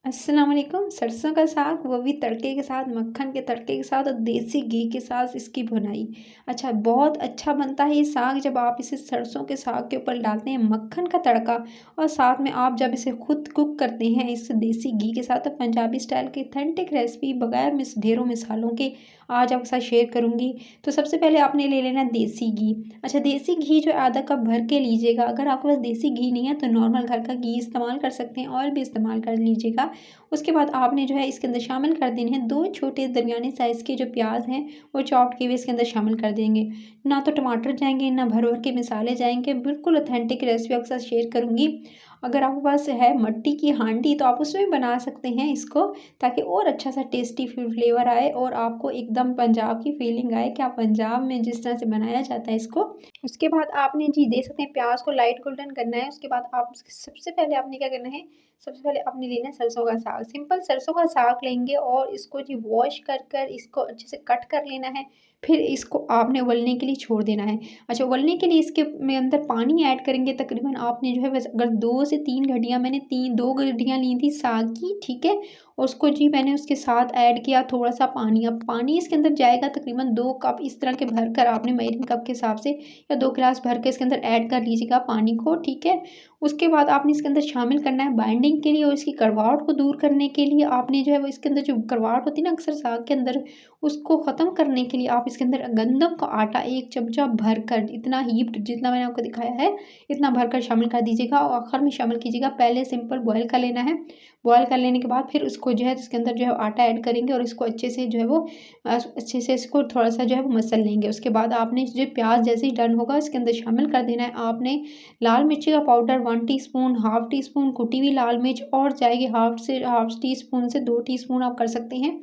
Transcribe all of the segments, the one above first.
अस्सलाम वालेकुम। सरसों का साग, वो भी तड़के के साथ, मक्खन के तड़के के साथ और देसी घी के साथ इसकी भुनाई। अच्छा, बहुत अच्छा बनता है ये साग जब आप इसे सरसों के साग के ऊपर डालते हैं मक्खन का तड़का, और साथ में आप जब इसे खुद कुक करते हैं इस देसी घी के साथ, तो पंजाबी स्टाइल की ऑथेंटिक रेसिपी बगैर ढेरों मसालों के आज आपके साथ शेयर करूँगी। तो सबसे पहले आपने ले लेना देसी घी। अच्छा, देसी घी जो आधा कप भर के लीजिएगा। अगर आपके पास देसी घी नहीं है तो नॉर्मल घर का घी इस्तेमाल कर सकते हैं, ऑयल भी इस्तेमाल कर लीजिएगा। उसके बाद आपने जो है इसके अंदर शामिल कर देने हैं 2 छोटे दरमियाने साइज़ के जो प्याज हैं, वो चॉप्ड किए हुए इसके अंदर शामिल कर देंगे। ना तो टमाटर जाएँगे, ना भर-भर के मसाले जाएँगे, बिल्कुल ऑथेंटिक रेसिपी आपके साथ शेयर करूँगी। अगर आपके पास है मट्टी की हांडी तो आप उसमें भी बना सकते हैं इसको, ताकि और अच्छा-सा टेस्टी फ्लेवर आए और आपको एकदम पंजाब की फीलिंग आए कि आप पंजाब में जिस तरह से बनाया जाता है इसको। उसके बाद आपने जी देख सकते हैं प्याज को लाइट गोल्डन करना है। उसके बाद आप सबसे पहले आपने क्या करना है, सबसे पहले आपने लेना है सरसों का साग। सिंपल सरसों का साग लेंगे और इसको जी वॉश कर इसको अच्छे से कट कर लेना है। फिर इसको आपने उबलने के लिए छोड़ देना है। अच्छा, उबलने के लिए इसके में अंदर पानी ऐड करेंगे। तकरीबन आपने जो है बस अगर 2 से 3 घड़ियाँ, मैंने 2 घड़ियाँ ली थी साग की, ठीक है? और उसको जी मैंने उसके साथ ऐड किया थोड़ा-सा पानी। अब पानी इसके अंदर जाएगा तकरीबन 2 कप इस तरह के भरकर, आपने मेजरिंग कप के हिसाब से या 2 गिलास भर के इसके अंदर ऐड कर लीजिएगा पानी को, ठीक है? उसके बाद आपने इसके अंदर शामिल करना है बाइंडिंग के लिए और इसकी कड़वाहट को दूर करने के लिए आपने जो है वो इसके अंदर जो कड़वाहट होती है ना अक्सर साग के अंदर, उसको ख़त्म करने के लिए आप इसके अंदर गंदम का आटा 1 चमचा भरकर, इतना हीप्ड जितना मैंने आपको दिखाया है, इतना भरकर शामिल कर दीजिएगा और आखिर में शामिल कीजिएगा। पहले सिंपल बॉयल कर लेना है। बॉयल कर लेने के बाद फिर उसको जो है इसके अंदर जो है आटा ऐड करेंगे और इसको अच्छे से जो है वो अच्छे से इसको थोड़ा-सा जो है वो मसल लेंगे। उसके बाद आपने जो प्याज़ जैसे ही डन होगा इसके अंदर शामिल कर देना है आपने लाल मिर्ची का powder 1 teaspoon, half tea spoon कुटी हुई लाल मिर्च और जाएगी हाफ़ टी स्पून से 2 टीस्पून आप कर सकते हैं।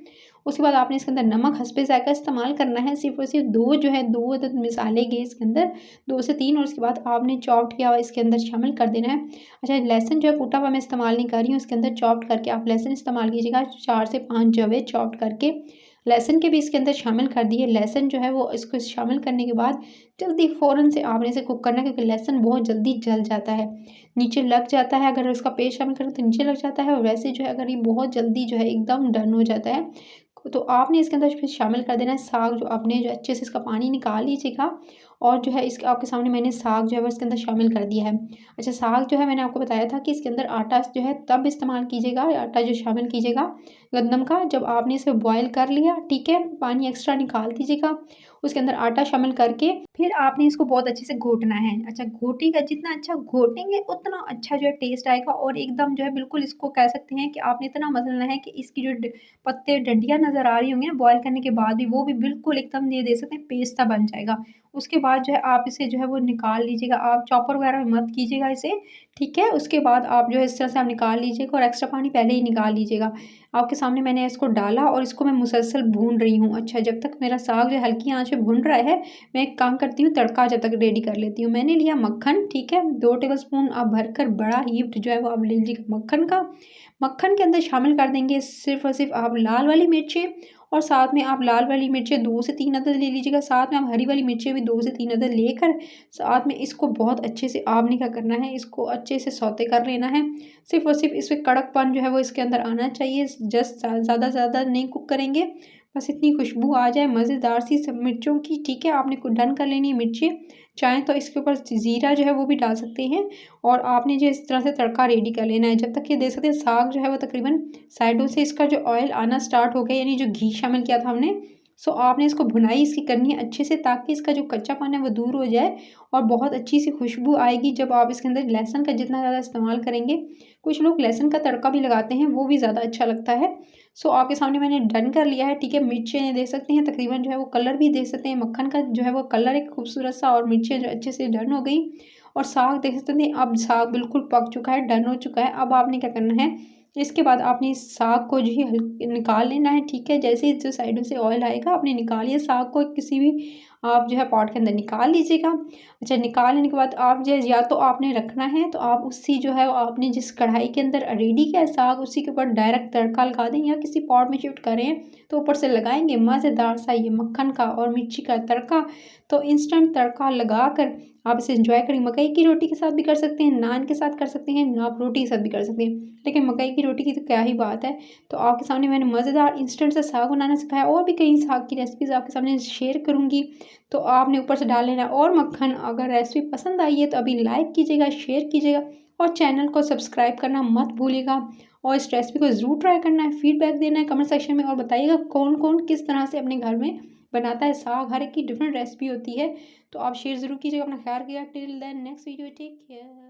उसके बाद आपने इसके अंदर नमक हस्बे ज़ायक़ा इस्तेमाल करना है। सिर्फ़ और सिर्फ़ 2 जो है 2 अदद मसाले गए इसके अंदर, 2 से 3, और उसके बाद आपने चॉप्ड किया हुआ इसके अंदर शामिल कर देना है। अच्छा, लहसुन जो है कूटा हुआ मैं इस्तेमाल नहीं कर रही हूँ, इसके अंदर चॉप्ड करके आप लहसुन इस्तेमाल कीजिएगा। 4 से 5 जवे चॉप्ड करके लहसुन के भी इसके अंदर शामिल कर दिए। लहसुन जो है वो इसको शामिल करने के बाद जल्दी फ़ौरन से आपने इसे कुक करना है, क्योंकि लहसुन बहुत जल्दी जल जाता है, नीचे लग जाता है। अगर उसका पेस्ट शामिल करें तो नीचे लग जाता है, और वैसे जो है अगर ये बहुत जल्दी जो है एकदम डन हो जाता है, तो आपने इसके अंदर फिर शामिल कर देना है साग, जो आपने जो अच्छे से इसका पानी निकाल लीजिएगा। और जो है इसके आपके सामने मैंने साग जो है वो इसके अंदर शामिल कर दिया है। अच्छा, साग जो है मैंने आपको बताया था कि इसके अंदर आटा जो है तब इस्तेमाल कीजिएगा, आटा जो शामिल कीजिएगा गंदम का, जब आपने इसे बॉयल कर लिया, ठीक है? पानी एक्स्ट्रा निकाल दीजिएगा। उसके अंदर आटा शामिल करके फिर आपने इसको बहुत अच्छे से घोटना है। अच्छा, घोटिएगा, जितना अच्छा घोटेंगे उतना अच्छा जो है टेस्ट आएगा, और एकदम जो है बिल्कुल इसको कह सकते हैं कि आपने इतना मसलना है कि इसकी जो पत्ते डंडियाँ नज़र आ रही होंगी ना बॉयल करने के बाद भी, वो भी बिल्कुल एकदम ये दे सकते हैं पेस्ट सा बन जाएगा। उसके बाद जो है आप इसे जो है वो निकाल लीजिएगा। आप चॉपर वगैरह में मत कीजिएगा इसे, ठीक है? उसके बाद आप जो है इस तरह से आप निकाल लीजिएगा और एक्स्ट्रा पानी पहले ही निकाल लीजिएगा। आपके सामने मैंने इसको डाला और इसको मैं मुसलसल भून रही हूँ। अच्छा, जब तक मेरा साग जो है हल्की आँच पे भुन रहा है, मैं एक काम करती हूँ, तड़का जब तक रेडी कर लेती हूँ। मैंने लिया मक्खन, ठीक है? 2 टेबलस्पून आप भरकर बड़ा हीप्ड जो है वो आप ले लीजिएगा मक्खन का। मक्खन के अंदर शामिल कर देंगे सिर्फ़ और सिर्फ़ आप लाल वाली मिर्चें, और साथ में आप लाल वाली मिर्चें 2 से 3 अदद ले लीजिएगा। साथ में आप हरी वाली मिर्चें भी 2 से 3 अदद लेकर साथ में इसको बहुत अच्छे से आपने क्या करना है, इसको अच्छे से सौते कर लेना है। सिर्फ़ और सिर्फ़ इसमें कड़कपन जो है वो इसके अंदर आना चाहिए। जस्ट ज़्यादा ज़्यादा नहीं कुक करेंगे, बस इतनी खुशबू आ जाए मज़ेदार सी सब मिर्चों की, ठीक है? आपने को डन कर लेनी है मिर्चें। चाहें तो इसके ऊपर ज़ीरा जो है वो भी डाल सकते हैं, और आपने जो इस तरह से तड़का रेडी कर लेना है। जब तक ये देख सकते हैं साग जो है वो तकरीबन साइडों से इसका जो ऑयल आना स्टार्ट हो गया, यानी जो घी शामिल किया था हमने, सो आपने इसको भुनाई इसकी करनी है अच्छे से, ताकि इसका जो कच्चापन है वो दूर हो जाए और बहुत अच्छी सी खुशबू आएगी जब आप इसके अंदर लहसुन का जितना ज़्यादा इस्तेमाल करेंगे। कुछ लोग लहसुन का तड़का भी लगाते हैं, वो भी ज़्यादा अच्छा लगता है। सो आपके सामने मैंने डन कर लिया है, ठीक है? मिर्चें देख सकते हैं तकरीबन जो है वो कलर भी देख सकते हैं, मक्खन का जो है वो कलर एक खूबसूरत सा, और मिर्चें जो अच्छे से डन हो गई, और साग देख सकते हैं अब साग बिल्कुल पक चुका है, डन हो चुका है। अब आपने क्या करना है, इसके बाद आपने इस साग को जो है निकाल लेना है, ठीक है? जैसे ही जो साइडों से ऑयल आएगा आपने निकालिए साग को, किसी भी आप जो है पॉट के अंदर निकाल लीजिएगा। अच्छा, निकाल लेने के बाद आप जो है या तो आपने रखना है तो आप उसी जो है आपने जिस कढ़ाई के अंदर रेडी किया है साग उसी के ऊपर डायरेक्ट तड़का लगा दें, या किसी पॉट में शिफ्ट करें तो ऊपर से लगाएंगे मज़ेदार सा ये मक्खन का और मिर्ची का तड़का। तो इंस्टेंट तड़का लगा कर आप इसे एंजॉय करें। मकई की रोटी के साथ भी कर सकते हैं, नान के साथ कर सकते हैं, आप रोटी के साथ भी कर सकते हैं, लेकिन मकई की रोटी की तो क्या ही बात है। तो आपके सामने मैंने मज़ेदार इंस्टेंट से साग बनाना सिखाया, और भी कई साग की रेसिपीज़ आपके सामने शेयर करूँगी। तो आपने ऊपर से डाल लेना और मक्खन। अगर रेसिपी पसंद आई है तो अभी लाइक कीजिएगा, शेयर कीजिएगा और चैनल को सब्सक्राइब करना मत भूलिएगा। और इस रेसिपी को ज़रूर ट्राई करना है, फीडबैक देना है कमेंट सेक्शन में, और बताइएगा कौन कौन किस तरह से अपने घर में बनाता है साग। हर एक की डिफरेंट रेसिपी होती है, तो आप शेयर ज़रूर कीजिएगा। अपना ख्याल रखिएगा। Till then next video, take care.